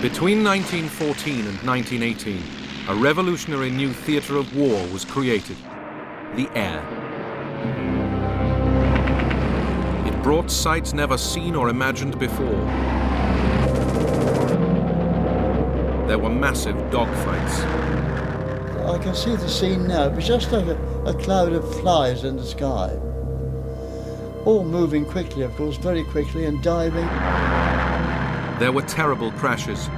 Between 1914 and 1918, a revolutionary new theatre of war was created, the air. It brought sights never seen or imagined before. There were massive dogfights. I can see the scene now. It was just like a cloud of flies in the sky. All moving quickly, of course, very quickly, and diving. There were terrible crashes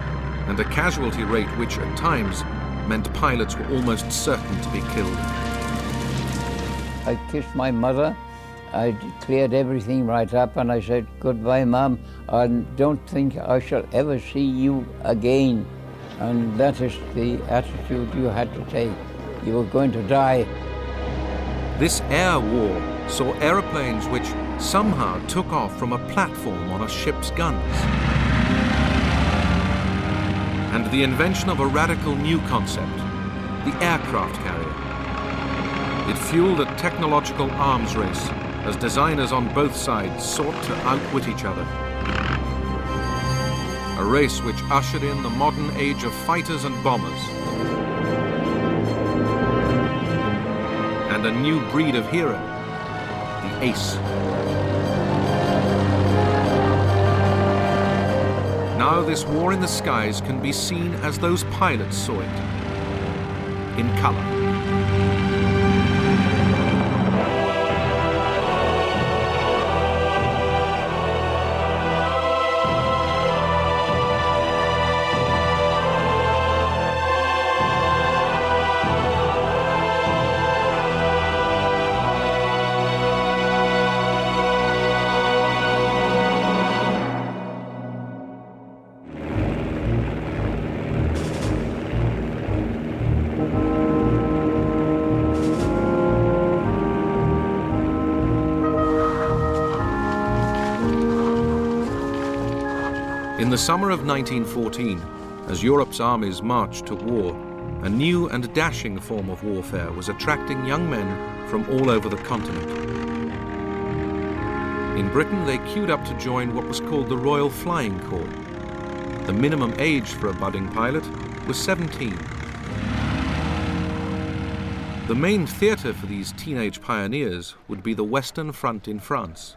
and a casualty rate which, at times, meant pilots were almost certain to be killed. I kissed my mother. I cleared everything right up, and I said, "Goodbye, Mum. I don't think I shall ever see you again." And that is the attitude you had to take. You were going to die. This air war saw aeroplanes which somehow took off from a platform on a ship's guns. And the invention of a radical new concept, the aircraft carrier. It fueled a technological arms race as designers on both sides sought to outwit each other. A race which ushered in the modern age of fighters and bombers. And a new breed of hero, the ace. Now this war in the skies can be seen as those pilots saw it, in color. In the summer of 1914, as Europe's armies marched to war, a new and dashing form of warfare was attracting young men from all over the continent. In Britain, they queued up to join what was called the Royal Flying Corps. The minimum age for a budding pilot was 17. The main theatre for these teenage pioneers would be the Western Front in France,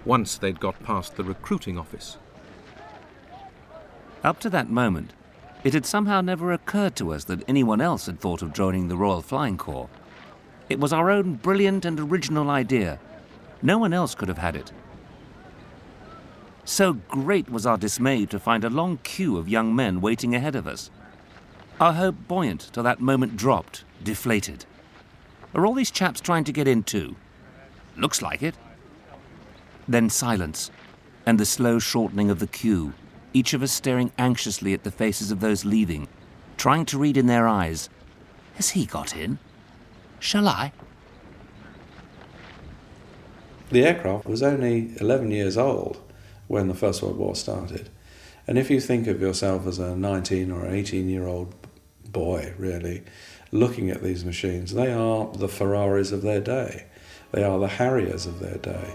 once they'd got past the recruiting office. Up to that moment, it had somehow never occurred to us that anyone else had thought of joining the Royal Flying Corps. It was our own brilliant and original idea. No one else could have had it. So great was our dismay to find a long queue of young men waiting ahead of us. Our hope buoyant till that moment dropped, deflated. Are all these chaps trying to get in too? Looks like it. Then silence, and the slow shortening of the queue, each of us staring anxiously at the faces of those leaving, trying to read in their eyes, has he got in? Shall I? The aircraft was only 11 years old when the First World War started. And if you think of yourself as a 19 or 18-year-old boy, really, looking at these machines, they are the Ferraris of their day. They are the Harriers of their day.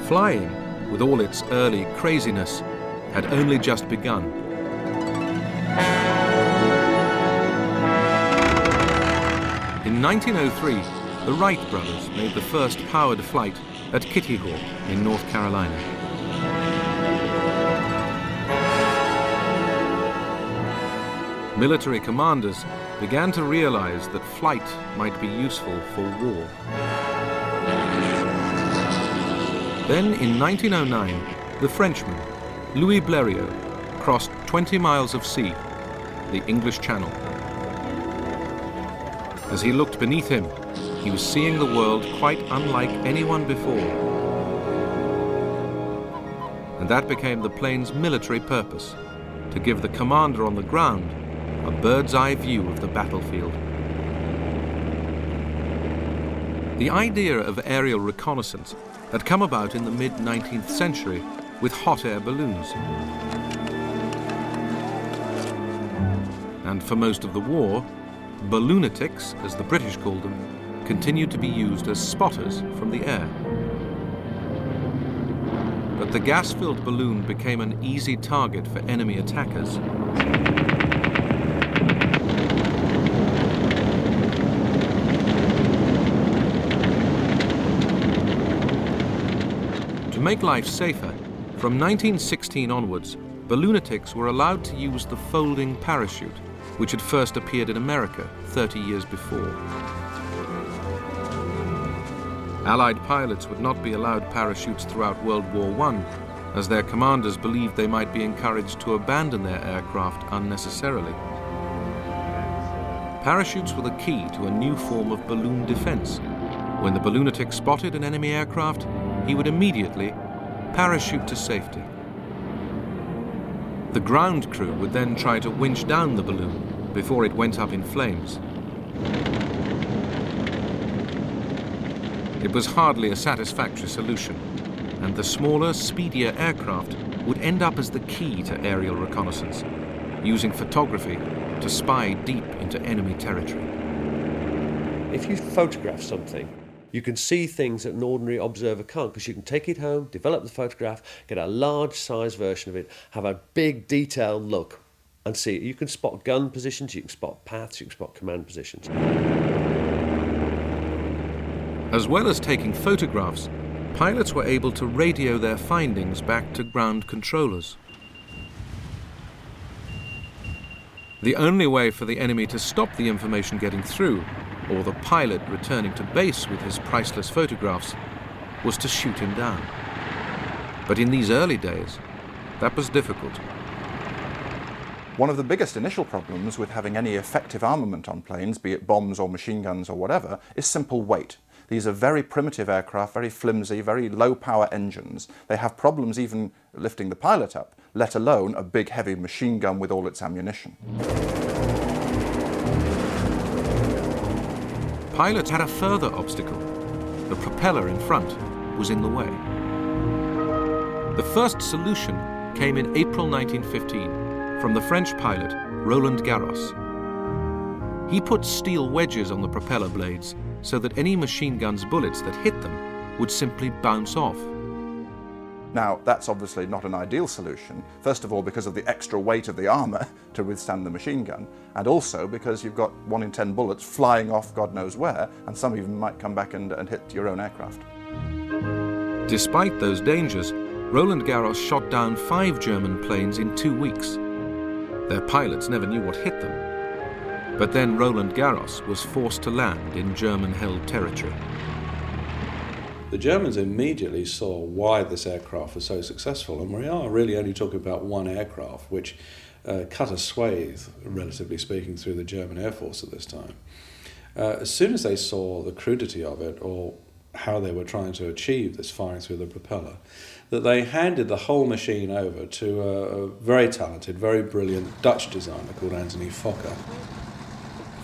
Flying, with all its early craziness, had only just begun. In 1903, the Wright brothers made the first powered flight at Kitty Hawk in North Carolina. Military commanders began to realize that flight might be useful for war. Then, in 1909, the Frenchman, Louis Blériot, crossed 20 miles of sea, the English Channel. As he looked beneath him, he was seeing the world quite unlike anyone before. And that became the plane's military purpose, to give the commander on the ground a bird's-eye view of the battlefield. The idea of aerial reconnaissance had come about in the mid-19th century with hot air balloons. And for most of the war, balloonatics, as the British called them, continued to be used as spotters from the air. But the gas-filled balloon became an easy target for enemy attackers. To make life safer, from 1916 onwards, balloonatics were allowed to use the folding parachute, which had first appeared in America 30 years before. Allied pilots would not be allowed parachutes throughout World War I, as their commanders believed they might be encouraged to abandon their aircraft unnecessarily. Parachutes were the key to a new form of balloon defense. When the balloonatic spotted an enemy aircraft, he would immediately parachute to safety. The ground crew would then try to winch down the balloon before it went up in flames. It was hardly a satisfactory solution, and the smaller, speedier aircraft would end up as the key to aerial reconnaissance, using photography to spy deep into enemy territory. If you photograph something, you can see things that an ordinary observer can't, because you can take it home, develop the photograph, get a large size version of it, have a big detailed look and see it. You can spot gun positions, you can spot paths, you can spot command positions. As well as taking photographs, pilots were able to radio their findings back to ground controllers. The only way for the enemy to stop the information getting through, or the pilot returning to base with his priceless photographs, was to shoot him down. But in these early days, that was difficult. One of the biggest initial problems with having any effective armament on planes, be it bombs or machine guns or whatever, is simple weight. These are very primitive aircraft, very flimsy, very low-power engines. They have problems even lifting the pilot up, let alone a big, heavy machine gun with all its ammunition. Pilots had a further obstacle. The propeller in front was in the way. The first solution came in April 1915 from the French pilot Roland Garros. He put steel wedges on the propeller blades so that any machine gun's bullets that hit them would simply bounce off. Now, that's obviously not an ideal solution, first of all because of the extra weight of the armour to withstand the machine gun, and also because you've got 1 in 10 bullets flying off God knows where, and some even might come back and hit your own aircraft. Despite those dangers, Roland Garros shot down 5 German planes in 2 weeks. Their pilots never knew what hit them. But then Roland Garros was forced to land in German-held territory. The Germans immediately saw why this aircraft was so successful, and we are really only talking about one aircraft, which cut a swathe, relatively speaking, through the German Air Force at this time. As soon as they saw the crudity of it, or how they were trying to achieve this firing through the propeller, that they handed the whole machine over to a very talented, very brilliant Dutch designer called Anthony Fokker.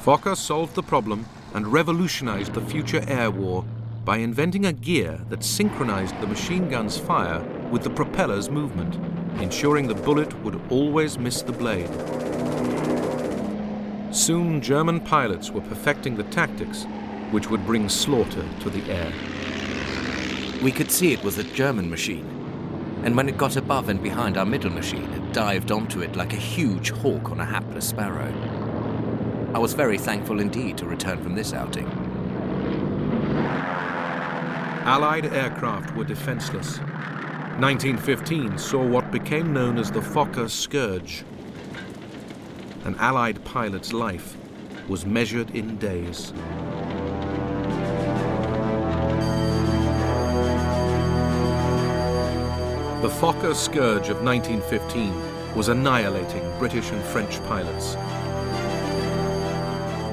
Fokker solved the problem and revolutionized the future air war by inventing a gear that synchronized the machine gun's fire with the propeller's movement, ensuring the bullet would always miss the blade. Soon, German pilots were perfecting the tactics which would bring slaughter to the air. We could see it was a German machine, and when it got above and behind our middle machine, it dived onto it like a huge hawk on a hapless sparrow. I was very thankful indeed to return from this outing. Allied aircraft were defenseless. 1915 saw what became known as the Fokker Scourge. An Allied pilot's life was measured in days. The Fokker Scourge of 1915 was annihilating British and French pilots.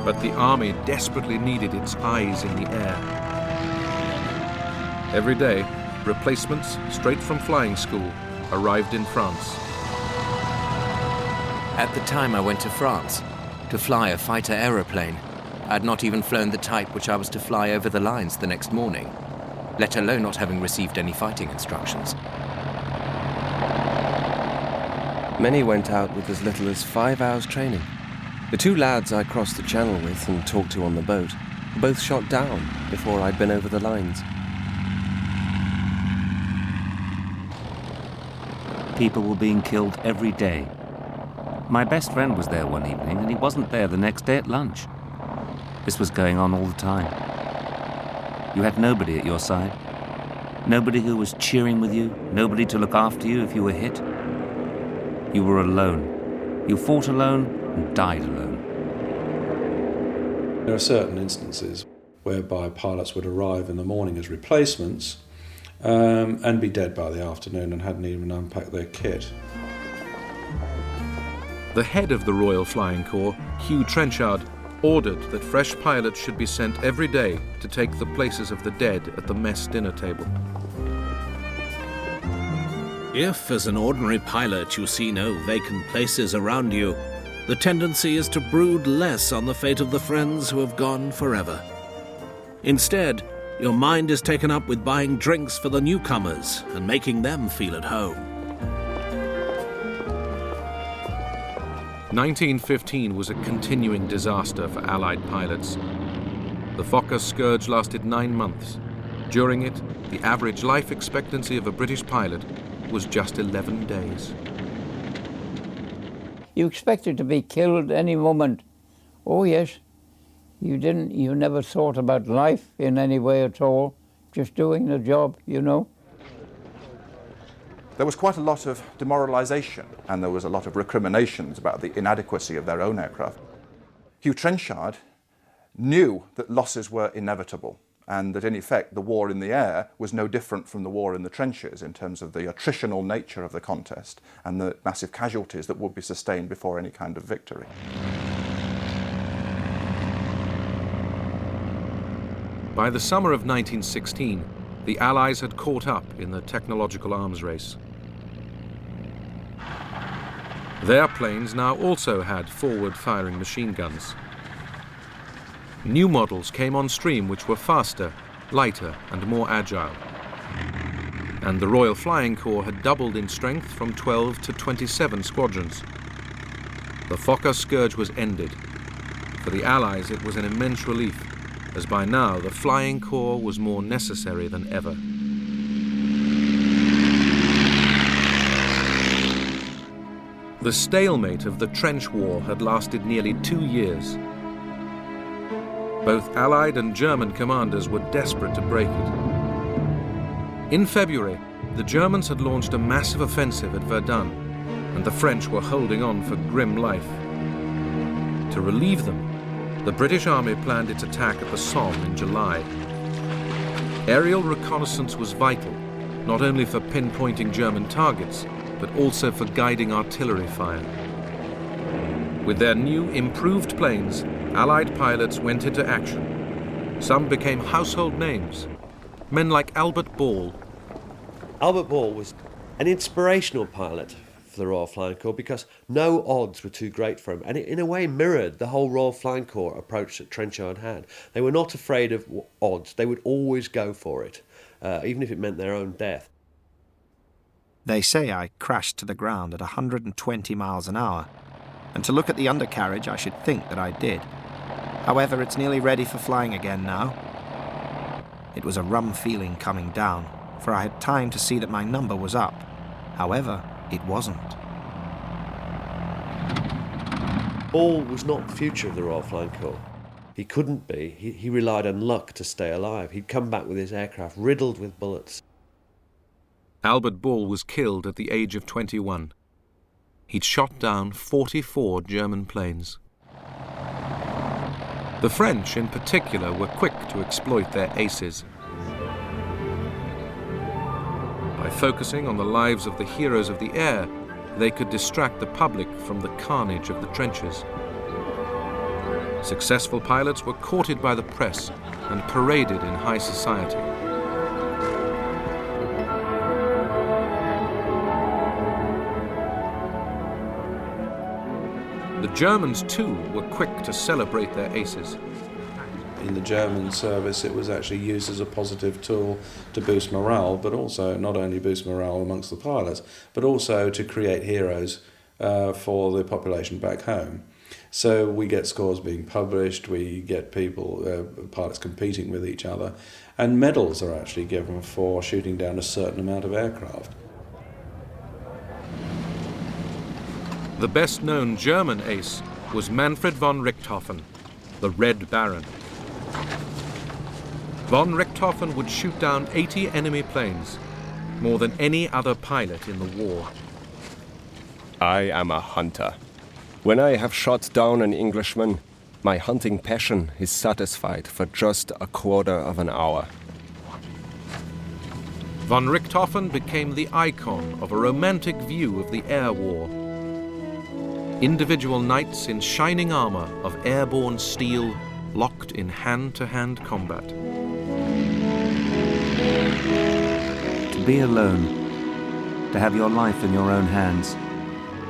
But the army desperately needed its eyes in the air. Every day, replacements straight from flying school arrived in France. At the time I went to France to fly a fighter aeroplane. I had not even flown the type which I was to fly over the lines the next morning, let alone not having received any fighting instructions. Many went out with as little as 5 hours training. The 2 lads I crossed the channel with and talked to on the boat both shot down before I'd been over the lines. People were being killed every day. My best friend was there one evening, and he wasn't there the next day at lunch. This was going on all the time. You had nobody at your side. Nobody who was cheering with you, nobody to look after you if you were hit. You were alone. You fought alone and died alone. There are certain instances whereby pilots would arrive in the morning as replacements and be dead by the afternoon and hadn't even unpacked their kit. The head of the Royal Flying Corps, Hugh Trenchard, ordered that fresh pilots should be sent every day to take the places of the dead at the mess dinner table. If, as an ordinary pilot, you see no vacant places around you, the tendency is to brood less on the fate of the friends who have gone forever. Instead, your mind is taken up with buying drinks for the newcomers and making them feel at home. 1915 was a continuing disaster for Allied pilots. The Fokker scourge lasted 9 months. During it, the average life expectancy of a British pilot was just 11 days. You expected to be killed any moment. Oh yes, you never thought about life in any way at all, just doing the job, you know. There was quite a lot of demoralisation, and there was a lot of recriminations about the inadequacy of their own aircraft. Hugh Trenchard knew that losses were inevitable, and that in effect the war in the air was no different from the war in the trenches in terms of the attritional nature of the contest and the massive casualties that would be sustained before any kind of victory. By the summer of 1916, the Allies had caught up in the technological arms race. Their planes now also had forward-firing machine guns. New models came on stream which were faster, lighter and more agile. And the Royal Flying Corps had doubled in strength from 12 to 27 squadrons. The Fokker scourge was ended. For the Allies it was an immense relief, as by now the Flying Corps was more necessary than ever. The stalemate of the trench war had lasted nearly 2 years. Both Allied and German commanders were desperate to break it. In February, the Germans had launched a massive offensive at Verdun, and the French were holding on for grim life. To relieve them, the British Army planned its attack at the Somme in July. Aerial reconnaissance was vital, not only for pinpointing German targets, but also for guiding artillery fire. With their new, improved planes, Allied pilots went into action. Some became household names. Men like Albert Ball. Albert Ball was an inspirational pilot for the Royal Flying Corps because no odds were too great for him, and it in a way mirrored the whole Royal Flying Corps approach that Trenchard had. They were not afraid of odds. They would always go for it, even if it meant their own death. They say I crashed to the ground at 120 miles an hour, and to look at the undercarriage I should think that I did. However, it's nearly ready for flying again now. It was a rum feeling coming down, for I had time to see that my number was up. However, it wasn't. Ball was not the future of the Royal Flying Corps. He couldn't be. He relied on luck to stay alive. He'd come back with his aircraft riddled with bullets. Albert Ball was killed at the age of 21. He'd shot down 44 German planes. The French, in particular, were quick to exploit their aces. By focusing on the lives of the heroes of the air, they could distract the public from the carnage of the trenches. Successful pilots were courted by the press and paraded in high society. The Germans, too, were quick to celebrate their aces. In the German service, it was actually used as a positive tool to boost morale, but also not only boost morale amongst the pilots, but also to create heroes for the population back home. So we get scores being published, we get pilots competing with each other, and medals are actually given for shooting down a certain amount of aircraft. The best-known German ace was Manfred von Richthofen, the Red Baron. Von Richthofen would shoot down 80 enemy planes, more than any other pilot in the war. I am a hunter. When I have shot down an Englishman, my hunting passion is satisfied for just a quarter of an hour. Von Richthofen became the icon of a romantic view of the air war. Individual knights in shining armor of airborne steel, locked in hand-to-hand combat. To be alone, to have your life in your own hands,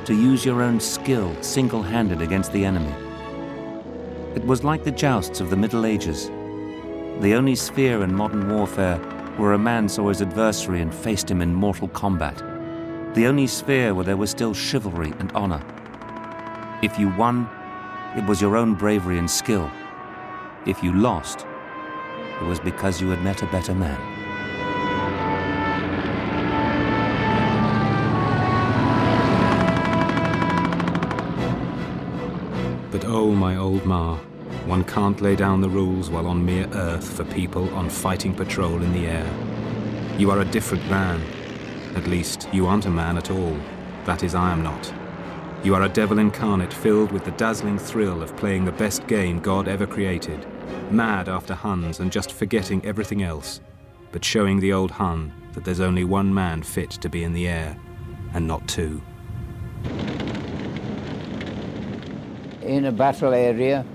to use your own skill single-handed against the enemy. It was like the jousts of the Middle Ages, the only sphere in modern warfare where a man saw his adversary and faced him in mortal combat, the only sphere where there was still chivalry and honor. If you won, it was your own bravery and skill. If you lost, it was because you had met a better man. But oh, my old ma, one can't lay down the rules while on mere earth for people on fighting patrol in the air. You are a different man. At least, you aren't a man at all. That is, I am not. You are a devil incarnate filled with the dazzling thrill of playing the best game God ever created, mad after Huns and just forgetting everything else, but showing the old Hun that there's only one man fit to be in the air, and not two. In a battle area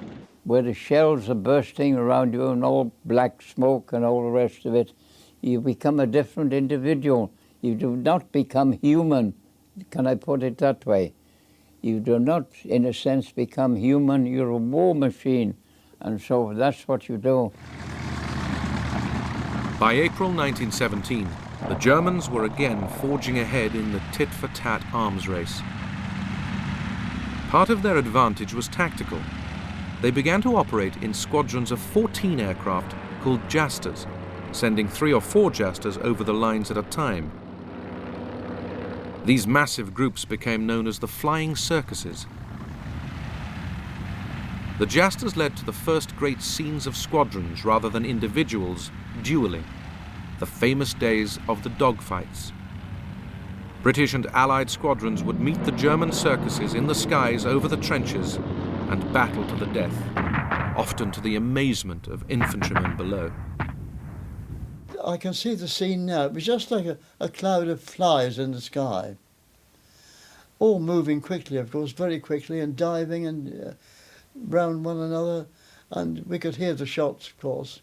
where the shells are bursting around you and all black smoke and all the rest of it, you become a different individual. You do not become human. Can I put it that way? You do not, in a sense, become human. You're a war machine, and so that's what you do. By April 1917, the Germans were again forging ahead in the tit-for-tat arms race. Part of their advantage was tactical. They began to operate in squadrons of 14 aircraft called Jasters, sending 3 or 4 Jasters over the lines at a time. These massive groups became known as the Flying Circuses. The Jasters led to the first great scenes of squadrons rather than individuals dueling, the famous days of the dogfights. British and Allied squadrons would meet the German Circuses in the skies over the trenches and battle to the death, often to the amazement of infantrymen below. I can see the scene now. It was just like a cloud of flies in the sky. All moving quickly, of course, very quickly, and diving and round one another. And we could hear the shots, of course.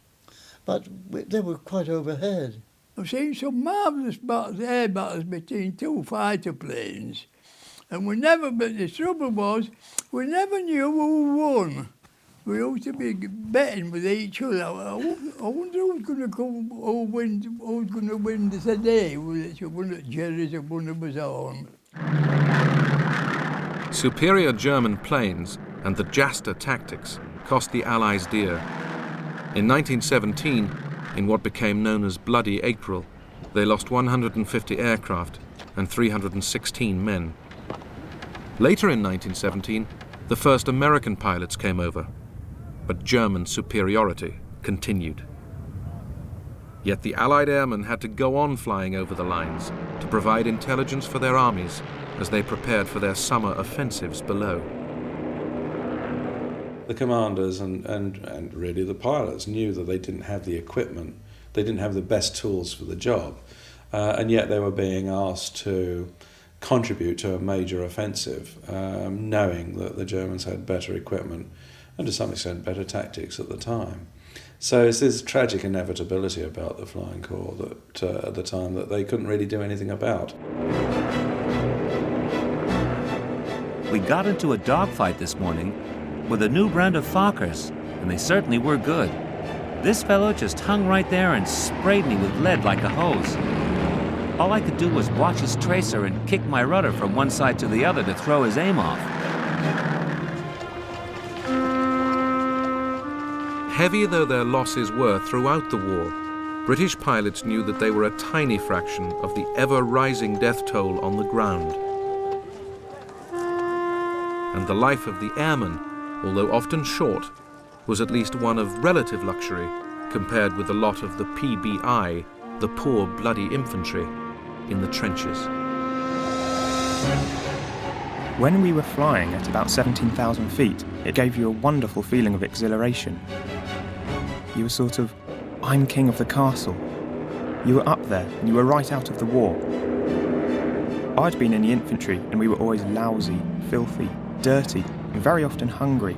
But they were quite overhead. I've seen some marvellous air battles between 2 fighter planes. And but the trouble was, we never knew who won. We used to be betting with each other. I wonder who's going to come, who's going to win this day. Was it one of Jerry's or one of his own? Superior German planes and the Jaster tactics cost the Allies dear. In 1917, in what became known as Bloody April, they lost 150 aircraft and 316 men. Later in 1917, the first American pilots came over, but German superiority continued. Yet the Allied airmen had to go on flying over the lines to provide intelligence for their armies as they prepared for their summer offensives below. The commanders and really the pilots knew that they didn't have the equipment, they didn't have the best tools for the job, and yet they were being asked to contribute to a major offensive, knowing that the Germans had better equipment and to some extent better tactics at the time. So it's this tragic inevitability about the Flying Corps that at the time that they couldn't really do anything about. We got into a dogfight this morning with a new brand of Fokkers, and they certainly were good. This fellow just hung right there and sprayed me with lead like a hose. All I could do was watch his tracer and kick my rudder from one side to the other to throw his aim off. Heavy though their losses were throughout the war, British pilots knew that they were a tiny fraction of the ever-rising death toll on the ground. And the life of the airman, although often short, was at least one of relative luxury compared with the lot of the PBI, the poor bloody infantry, in the trenches. When we were flying at about 17,000 feet, it gave you a wonderful feeling of exhilaration. You were sort of, I'm king of the castle. You were up there and you were right out of the war. I'd been in the infantry and we were always lousy, filthy, dirty, and very often hungry,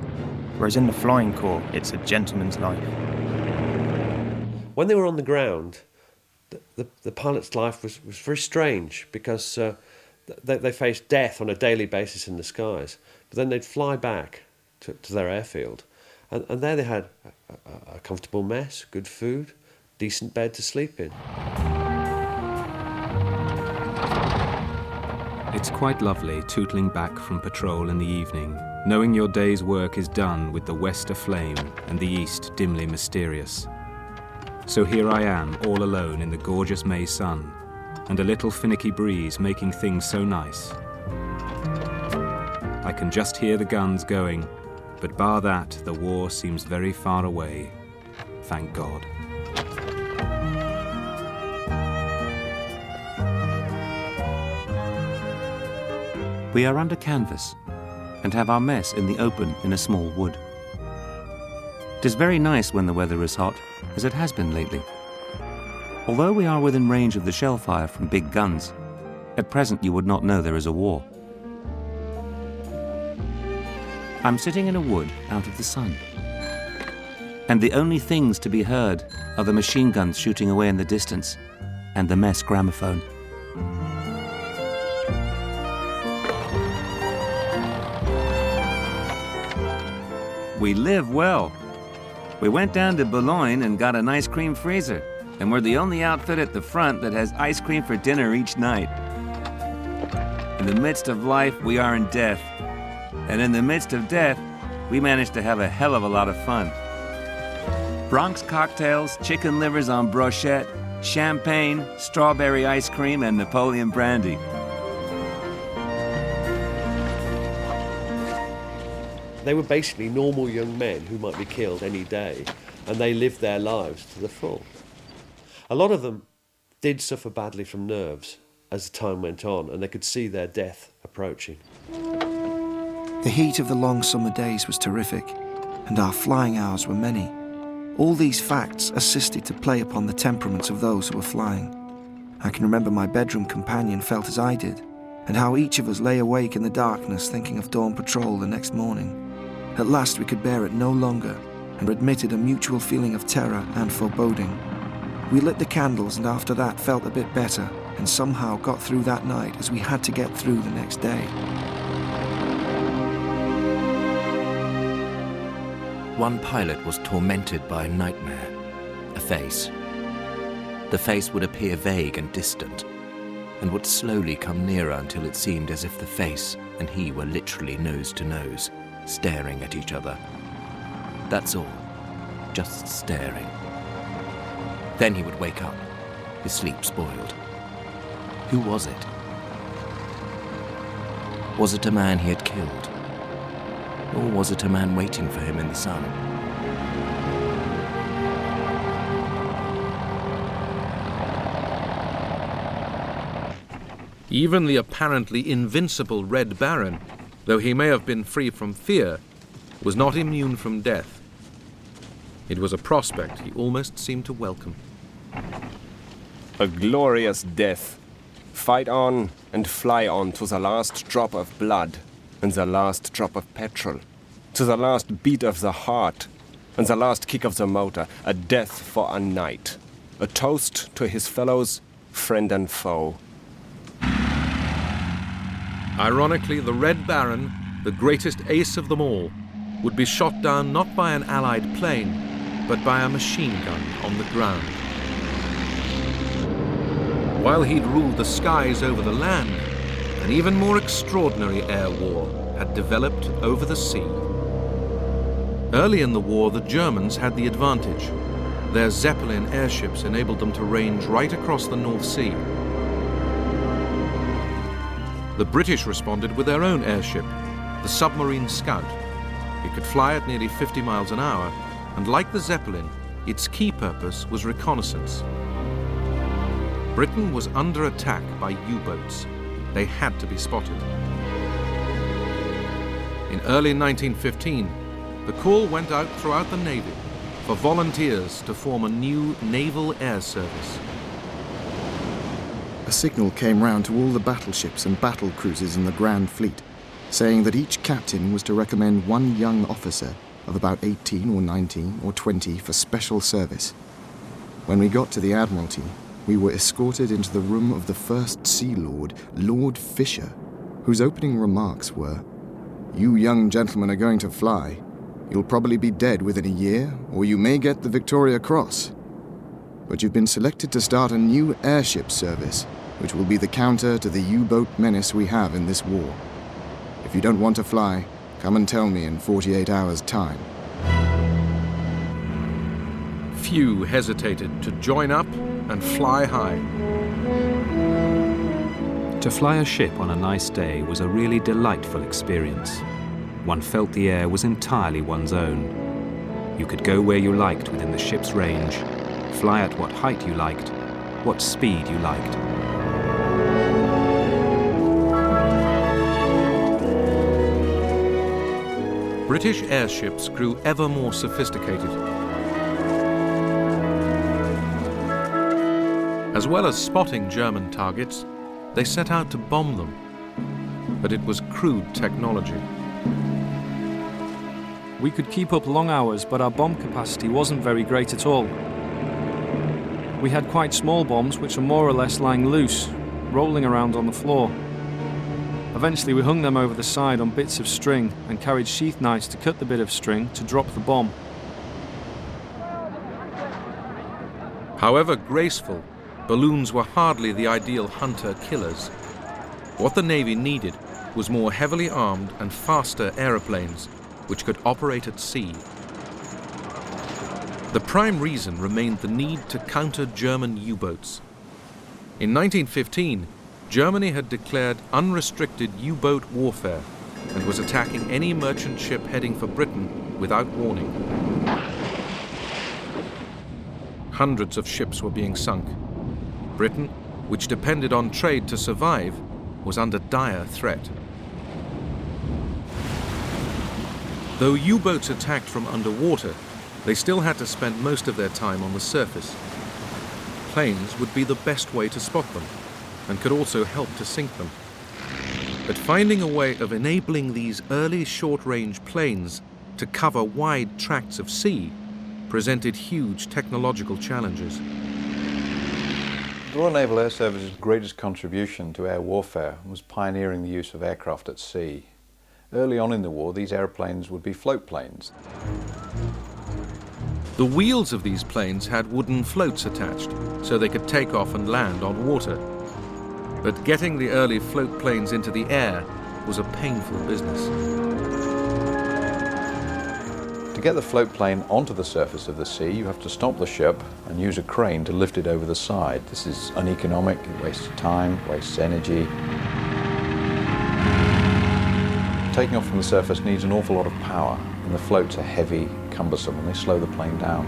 whereas in the flying corps, it's a gentleman's life. When they were on the ground, the pilot's life was very strange because they faced death on a daily basis in the skies, but then they'd fly back to their airfield, and there they had a comfortable mess, good food, decent bed to sleep in. It's quite lovely tootling back from patrol in the evening, knowing your day's work is done with the west aflame and the east dimly mysterious. So here I am, all alone in the gorgeous May sun, and a little finicky breeze making things so nice. I can just hear the guns going, but bar that, the war seems very far away. Thank God. We are under canvas and have our mess in the open in a small wood. It is very nice when the weather is hot, as it has been lately. Although we are within range of the shell fire from big guns, at present you would not know there is a war. I'm sitting in a wood out of the sun, and the only things to be heard are the machine guns shooting away in the distance and the mess gramophone. We live well. We went down to Boulogne and got an ice cream freezer, and we're the only outfit at the front that has ice cream for dinner each night. In the midst of life, we are in death. And in the midst of death, we managed to have a hell of a lot of fun. Bronx cocktails, chicken livers on brochette, champagne, strawberry ice cream, and Napoleon brandy. They were basically normal young men who might be killed any day, and they lived their lives to the full. A lot of them did suffer badly from nerves as the time went on, and they could see their death approaching. The heat of the long summer days was terrific, and our flying hours were many. All these facts assisted to play upon the temperaments of those who were flying. I can remember my bedroom companion felt as I did, and how each of us lay awake in the darkness thinking of dawn patrol the next morning. At last we could bear it no longer, and admitted a mutual feeling of terror and foreboding. We lit the candles, and after that felt a bit better, and somehow got through that night as we had to get through the next day. One pilot was tormented by a nightmare, a face. The face would appear vague and distant, and would slowly come nearer until it seemed as if the face and he were literally nose to nose, staring at each other. That's all, just staring. Then he would wake up, his sleep spoiled. Who was it? Was it a man he had killed? Or was it a man waiting for him in the sun? Even the apparently invincible Red Baron, though he may have been free from fear, was not immune from death. It was a prospect he almost seemed to welcome. A glorious death. Fight on and fly on to the last drop of blood and the last drop of petrol, to the last beat of the heart and the last kick of the motor. A death for a night. A toast to his fellows, friend and foe. Ironically, the Red Baron, the greatest ace of them all, would be shot down not by an Allied plane, but by a machine gun on the ground. While he'd ruled the skies over the land, an even more extraordinary air war had developed over the sea. Early in the war, the Germans had the advantage. Their Zeppelin airships enabled them to range right across the North Sea. The British responded with their own airship, the Submarine Scout. It could fly at nearly 50 miles an hour, and like the Zeppelin, its key purpose was reconnaissance. Britain was under attack by U-boats. They had to be spotted. In early 1915, the call went out throughout the Navy for volunteers to form a new naval air service. A signal came round to all the battleships and battle cruisers in the Grand Fleet, saying that each captain was to recommend one young officer of about 18 or 19 or 20 for special service. When we got to the Admiralty, we were escorted into the room of the First Sea Lord, Lord Fisher, whose opening remarks were, "You young gentlemen are going to fly. You'll probably be dead within a year, or you may get the Victoria Cross. But you've been selected to start a new airship service, which will be the counter to the U-boat menace we have in this war. If you don't want to fly, come and tell me in 48 hours' time." Few hesitated to join up and fly high. To fly a ship on a nice day was a really delightful experience. One felt the air was entirely one's own. You could go where you liked within the ship's range, fly at what height you liked, what speed you liked. British airships grew ever more sophisticated. As well as spotting German targets, they set out to bomb them. But it was crude technology. We could keep up long hours, but our bomb capacity wasn't very great at all. We had quite small bombs which were more or less lying loose, rolling around on the floor. Eventually we hung them over the side on bits of string and carried sheath knives to cut the bit of string to drop the bomb. However graceful, balloons were hardly the ideal hunter-killers. What the Navy needed was more heavily armed and faster aeroplanes which could operate at sea. The prime reason remained the need to counter German U-boats. In 1915, Germany had declared unrestricted U-boat warfare and was attacking any merchant ship heading for Britain without warning. Hundreds of ships were being sunk. Britain, which depended on trade to survive, was under dire threat. Though U-boats attacked from underwater, they still had to spend most of their time on the surface. Planes would be the best way to spot them, and could also help to sink them. But finding a way of enabling these early short-range planes to cover wide tracts of sea presented huge technological challenges. The Royal Naval Air Service's greatest contribution to air warfare was pioneering the use of aircraft at sea. Early on in the war, these airplanes would be float planes. The wheels of these planes had wooden floats attached, so they could take off and land on water. But getting the early float planes into the air was a painful business. To get the float plane onto the surface of the sea, you have to stop the ship and use a crane to lift it over the side. This is uneconomic, it wastes time, wastes energy. Taking off from the surface needs an awful lot of power, and the floats are heavy, cumbersome, and they slow the plane down.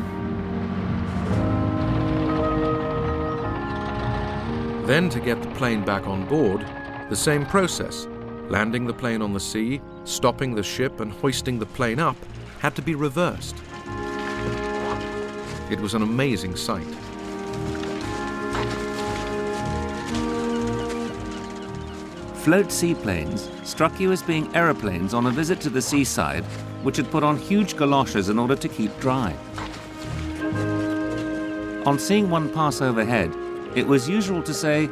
Then to get the plane back on board, the same process. Landing the plane on the sea, stopping the ship and hoisting the plane up had to be reversed. It was an amazing sight. Float seaplanes struck you as being aeroplanes on a visit to the seaside, which had put on huge galoshes in order to keep dry. On seeing one pass overhead, it was usual to say,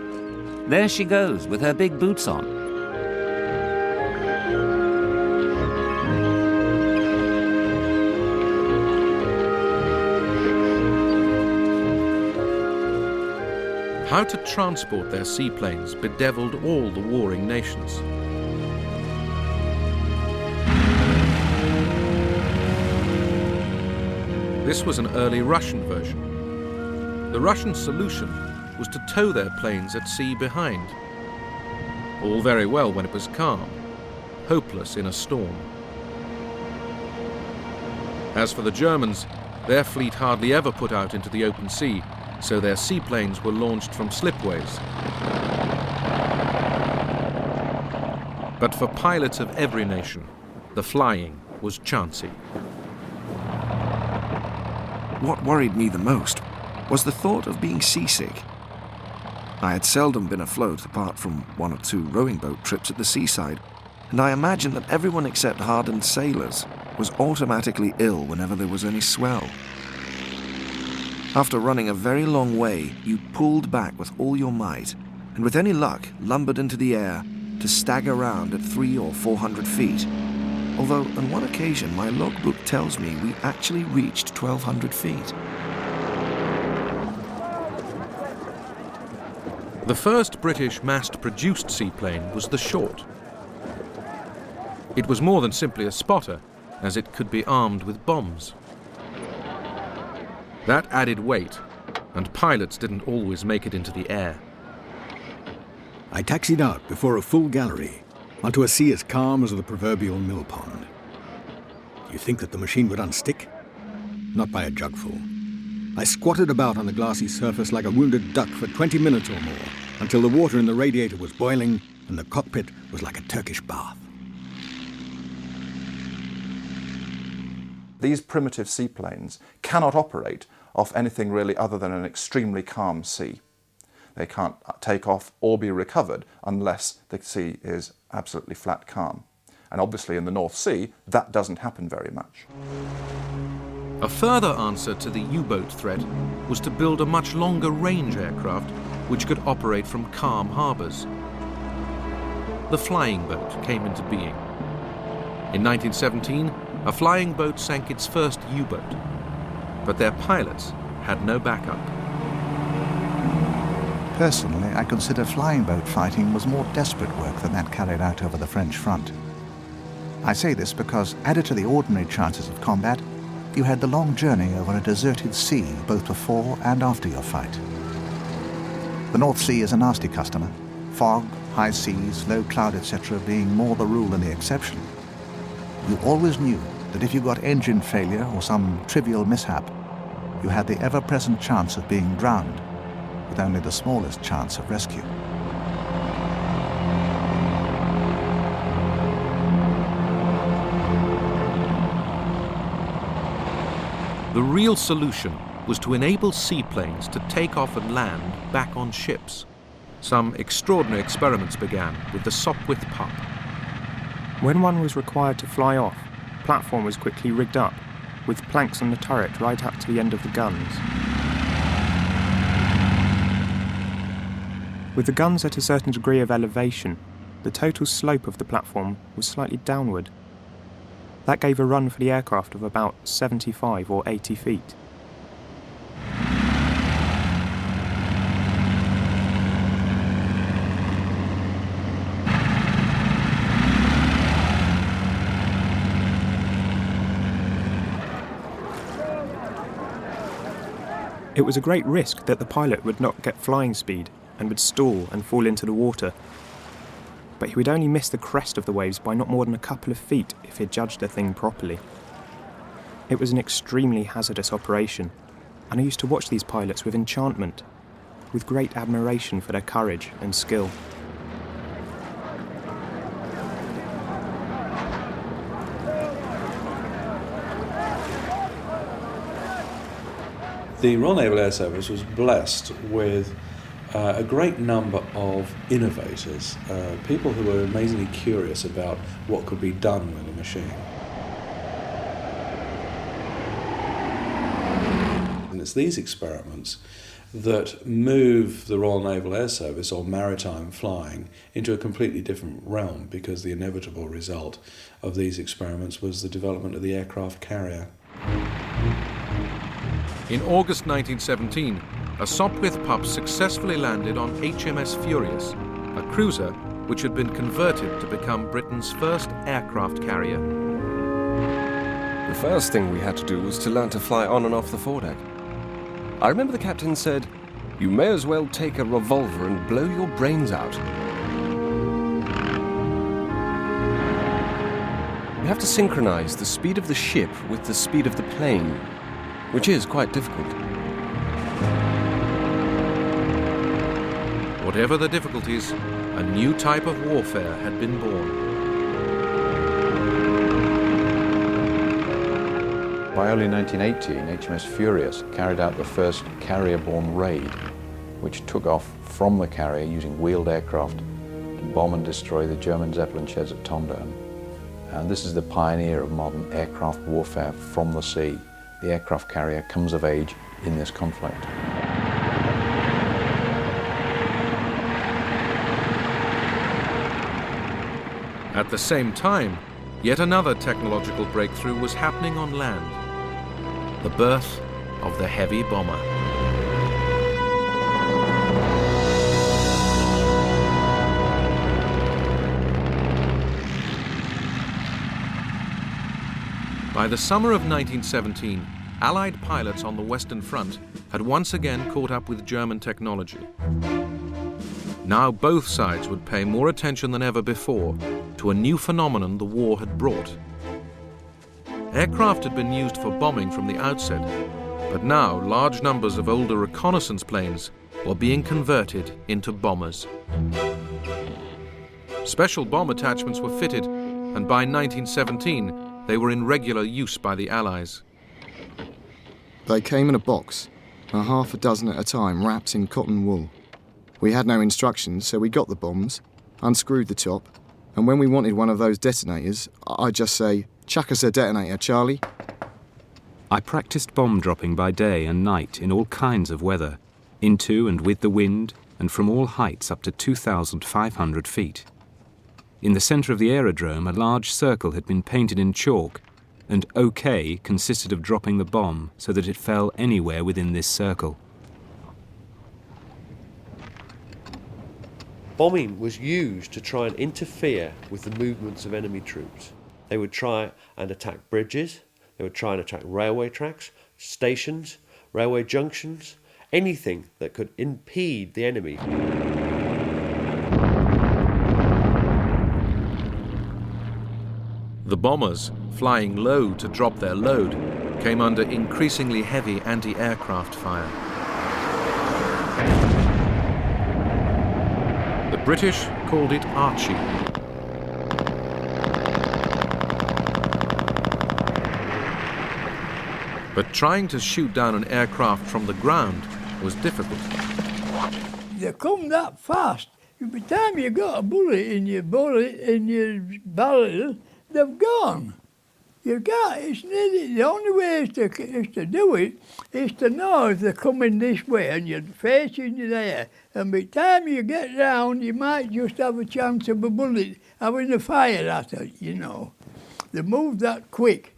"There she goes with her big boots on." How to transport their seaplanes bedeviled all the warring nations. This was an early Russian version. The Russian solution was to tow their planes at sea behind. All very well when it was calm, hopeless in a storm. As for the Germans, their fleet hardly ever put out into the open sea, so their seaplanes were launched from slipways. But for pilots of every nation, the flying was chancy. What worried me the most was the thought of being seasick. I had seldom been afloat apart from 1 or 2 rowing boat trips at the seaside, and I imagined that everyone except hardened sailors was automatically ill whenever there was any swell. After running a very long way, you pulled back with all your might, and with any luck lumbered into the air to stagger around at 300 or 400 feet. Although on one occasion my logbook tells me we actually reached 1,200 feet. The first British mass-produced seaplane was the Short. It was more than simply a spotter, as it could be armed with bombs. That added weight, and pilots didn't always make it into the air. I taxied out before a full gallery, onto a sea as calm as the proverbial mill pond. You think that the machine would unstick? Not by a jugful. I squatted about on the glassy surface like a wounded duck for 20 minutes or more, until the water in the radiator was boiling and the cockpit was like a Turkish bath. These primitive seaplanes cannot operate off anything really other than an extremely calm sea. They can't take off or be recovered unless the sea is absolutely flat calm. And obviously in the North Sea, that doesn't happen very much. A further answer to the U-boat threat was to build a much longer range aircraft which could operate from calm harbours. The flying boat came into being. In 1917, a flying boat sank its first U-boat, but their pilots had no backup. Personally, I consider flying boat fighting was more desperate work than that carried out over the French front. I say this because, added to the ordinary chances of combat, you had the long journey over a deserted sea both before and after your fight. The North Sea is a nasty customer, fog, high seas, low cloud, etc. being more the rule than the exception. You always knew that if you got engine failure or some trivial mishap, you had the ever-present chance of being drowned, with only the smallest chance of rescue. The real solution was to enable seaplanes to take off and land back on ships. Some extraordinary experiments began with the Sopwith Pup. When one was required to fly off, the platform was quickly rigged up, with planks on the turret right up to the end of the guns. With the guns at a certain degree of elevation, the total slope of the platform was slightly downward. That gave a run for the aircraft of about 75 or 80 feet. It was a great risk that the pilot would not get flying speed and would stall and fall into the water. But he would only miss the crest of the waves by not more than a couple of feet if he had judged the thing properly. It was an extremely hazardous operation, and I used to watch these pilots with enchantment, with great admiration for their courage and skill. The Royal Naval Air Service was blessed with a great number of innovators, people who were amazingly curious about what could be done with a machine. And it's these experiments that move the Royal Naval Air Service, or maritime flying, into a completely different realm, because the inevitable result of these experiments was the development of the aircraft carrier. In August 1917, a Sopwith Pup successfully landed on HMS Furious, a cruiser which had been converted to become Britain's first aircraft carrier. The first thing we had to do was to learn to fly on and off the foredeck. I remember the captain said, "You may as well take a revolver and blow your brains out." We have to synchronize the speed of the ship with the speed of the plane, which is quite difficult. Whatever the difficulties, a new type of warfare had been born. By early 1918, HMS Furious carried out the first carrier-borne raid, which took off from the carrier using wheeled aircraft to bomb and destroy the German Zeppelin sheds at Tondern. And this is the pioneer of modern aircraft warfare from the sea. The aircraft carrier comes of age in this conflict. At the same time, yet another technological breakthrough was happening on land. The birth of the heavy bomber. By the summer of 1917, Allied pilots on the Western Front had once again caught up with German technology. Now both sides would pay more attention than ever before to a new phenomenon the war had brought. Aircraft had been used for bombing from the outset, but now large numbers of older reconnaissance planes were being converted into bombers. Special bomb attachments were fitted, and by 1917 they were in regular use by the Allies. They came in a box, a half a dozen at a time, wrapped in cotton wool. We had no instructions, so we got the bombs, unscrewed the top, and when we wanted one of those detonators, I'd just say, "Chuck us a detonator, Charlie." I practiced bomb dropping by day and night in all kinds of weather, into and with the wind, and from all heights up to 2,500 feet. In the centre of the aerodrome, a large circle had been painted in chalk, and OK consisted of dropping the bomb so that it fell anywhere within this circle. Bombing was used to try and interfere with the movements of enemy troops. They would try and attack bridges, they would try and attack railway tracks, stations, railway junctions, anything that could impede the enemy. The bombers, flying low to drop their load, came under increasingly heavy anti-aircraft fire. The British called it Archie. But trying to shoot down an aircraft from the ground was difficult. They come that fast. By the time you got a bullet in your barrel, they've gone. You can't, it's nearly, the only way is to do it is to know if they're coming this way and you're facing you there. And by the time you get round, you might just have a chance of a bullet having a fire at it, you know. They move that quick.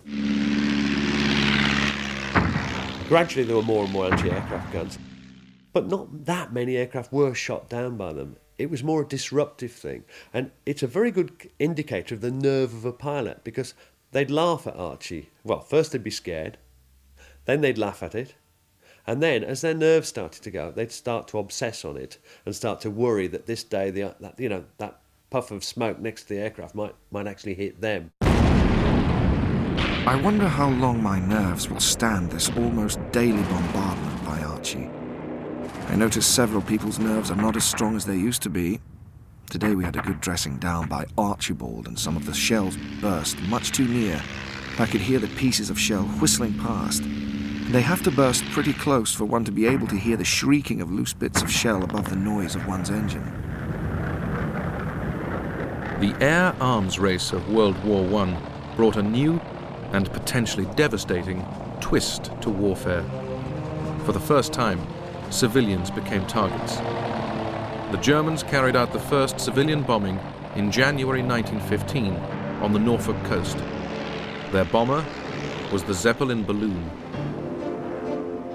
Gradually there were more and more anti-aircraft guns, but not that many aircraft were shot down by them. It was more a disruptive thing, and it's a very good indicator of the nerve of a pilot, because they'd laugh at Archie. Well, first they'd be scared, then they'd laugh at it, and then as their nerves started to go, they'd start to obsess on it and start to worry that this day that puff of smoke next to the aircraft might actually hit them. I wonder how long my nerves will stand this almost daily bombardment by Archie. I notice several people's nerves are not as strong as they used to be. Today we had a good dressing down by Archibald, and some of the shells burst much too near. I could hear the pieces of shell whistling past. They have to burst pretty close for one to be able to hear the shrieking of loose bits of shell above the noise of one's engine. The air arms race of World War I brought a new and potentially devastating twist to warfare. For the first time, civilians became targets. The Germans carried out the first civilian bombing in January 1915 on the Norfolk coast. Their bomber was the Zeppelin balloon.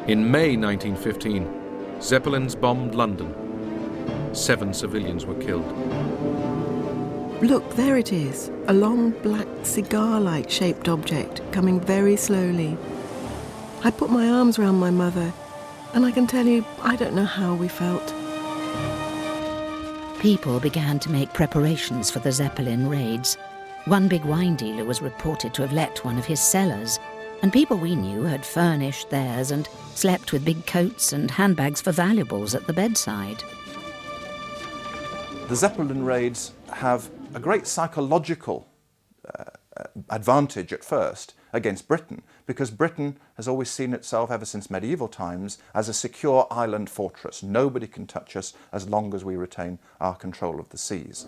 In May 1915, Zeppelins bombed London. 7 civilians were killed. Look, there it is, a long black cigar-like shaped object coming very slowly. I put my arms round my mother, and I can tell you, I don't know how we felt. People began to make preparations for the Zeppelin raids. One big wine dealer was reported to have let one of his cellars, and people we knew had furnished theirs and slept with big coats and handbags for valuables at the bedside. The Zeppelin raids have a great psychological advantage at first against Britain, because Britain has always seen itself, ever since medieval times, as a secure island fortress. Nobody can touch us as long as we retain our control of the seas.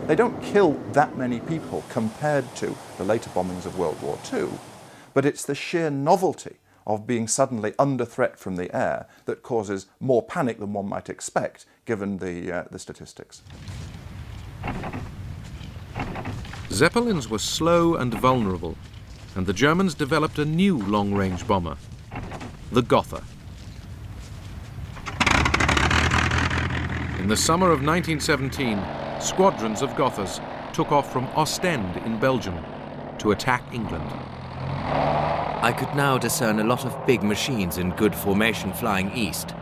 They don't kill that many people compared to the later bombings of World War II, but it's the sheer novelty of being suddenly under threat from the air that causes more panic than one might expect, given the statistics. Zeppelins were slow and vulnerable, and the Germans developed a new long-range bomber, the Gotha. In the summer of 1917, squadrons of Gothas took off from Ostend in Belgium to attack England. I could now discern a lot of big machines in good formation flying east.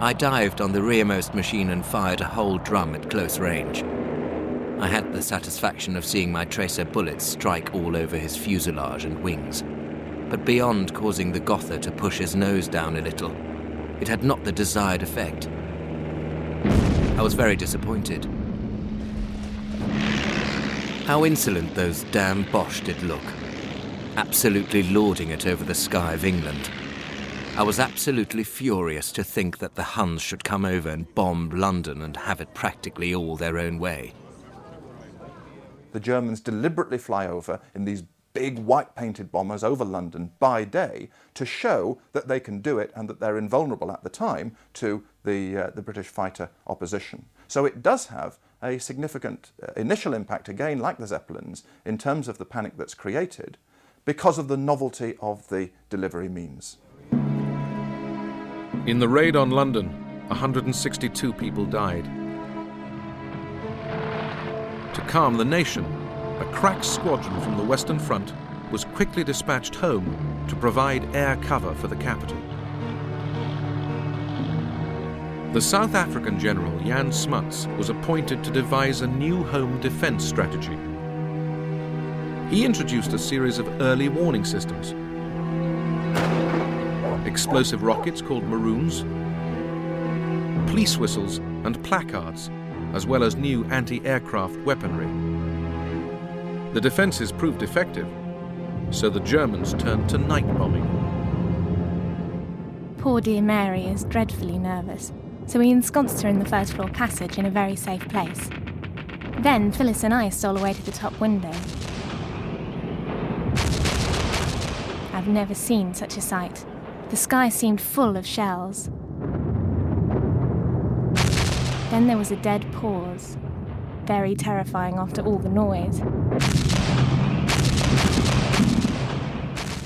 I dived on the rearmost machine and fired a whole drum at close range. I had the satisfaction of seeing my tracer bullets strike all over his fuselage and wings. But beyond causing the Gotha to push his nose down a little, it had not the desired effect. I was very disappointed. How insolent those damn Boche did look, absolutely lording it over the sky of England. I was absolutely furious to think that the Huns should come over and bomb London and have it practically all their own way. The Germans deliberately fly over in these big white-painted bombers over London by day to show that they can do it and that they're invulnerable at the time to the British fighter opposition. So it does have a significant initial impact, again, like the Zeppelins, in terms of the panic that's created because of the novelty of the delivery means. In the raid on London, 162 people died. To calm the nation, a crack squadron from the Western Front was quickly dispatched home to provide air cover for the capital. The South African general Jan Smuts was appointed to devise a new home defense strategy. He introduced a series of early warning systems, explosive rockets called Maroons, police whistles and placards, as well as new anti-aircraft weaponry. The defences proved effective, so the Germans turned to night bombing. Poor dear Mary is dreadfully nervous, so we ensconced her in the first-floor passage in a very safe place. Then Phyllis and I stole away to the top window. I've never seen such a sight. The sky seemed full of shells. Then there was a dead pause, very terrifying after all the noise.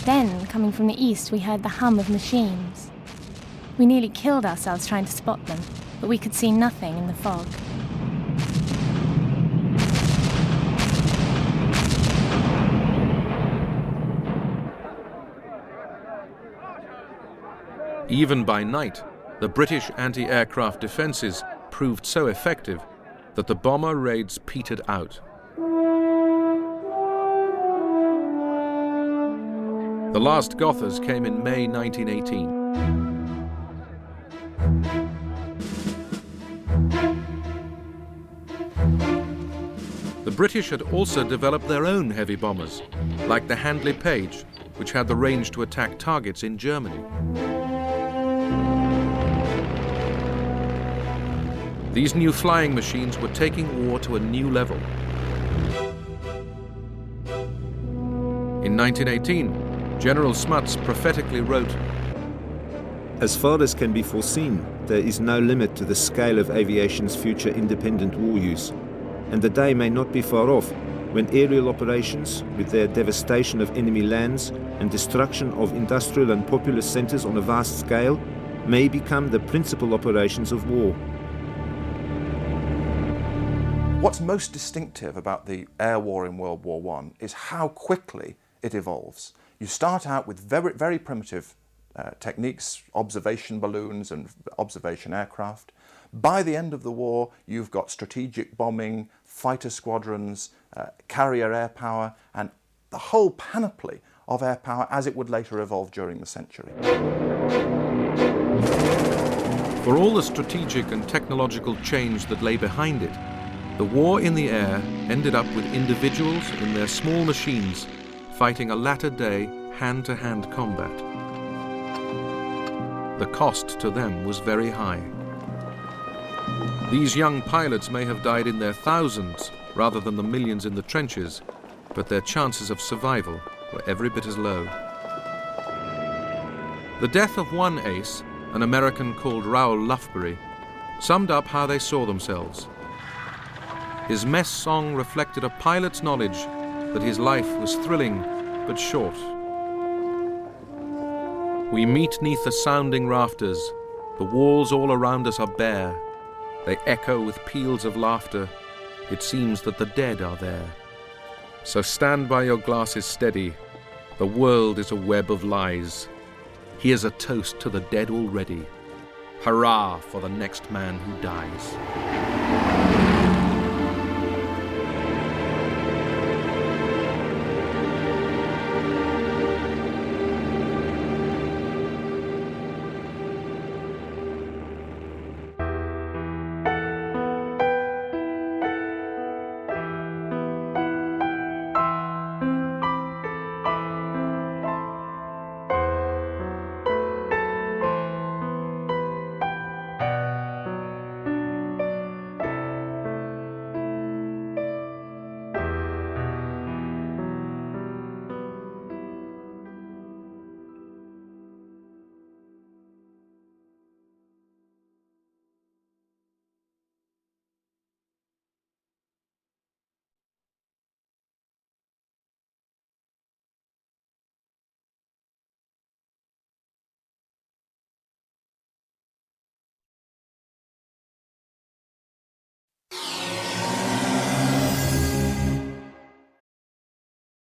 Then, coming from the east, we heard the hum of machines. We nearly killed ourselves trying to spot them, but we could see nothing in the fog. Even by night, the British anti-aircraft defences proved so effective that the bomber raids petered out. The last Gothas came in May 1918. The British had also developed their own heavy bombers, like the Handley Page, which had the range to attack targets in Germany. These new flying machines were taking war to a new level. In 1918, General Smuts prophetically wrote, "As far as can be foreseen, there is no limit to the scale of aviation's future independent war use, and the day may not be far off when aerial operations, with their devastation of enemy lands and destruction of industrial and populous centres on a vast scale, may become the principal operations of war." What's most distinctive about the air war in World War I is how quickly it evolves. You start out with very, very primitive techniques, observation balloons and observation aircraft. By the end of the war, you've got strategic bombing, fighter squadrons, carrier air power, and the whole panoply of air power as it would later evolve during the century. For all the strategic and technological change that lay behind it, the war in the air ended up with individuals in their small machines fighting a latter-day hand-to-hand combat. The cost to them was very high. These young pilots may have died in their thousands rather than the millions in the trenches, but their chances of survival were every bit as low. The death of one ace, an American called Raoul Lufbery, summed up how they saw themselves. His mess song reflected a pilot's knowledge that his life was thrilling but short. We meet 'neath the sounding rafters, the walls all around us are bare. They echo with peals of laughter, it seems that the dead are there. So stand by your glasses steady, the world is a web of lies. Here's a toast to the dead already, hurrah for the next man who dies.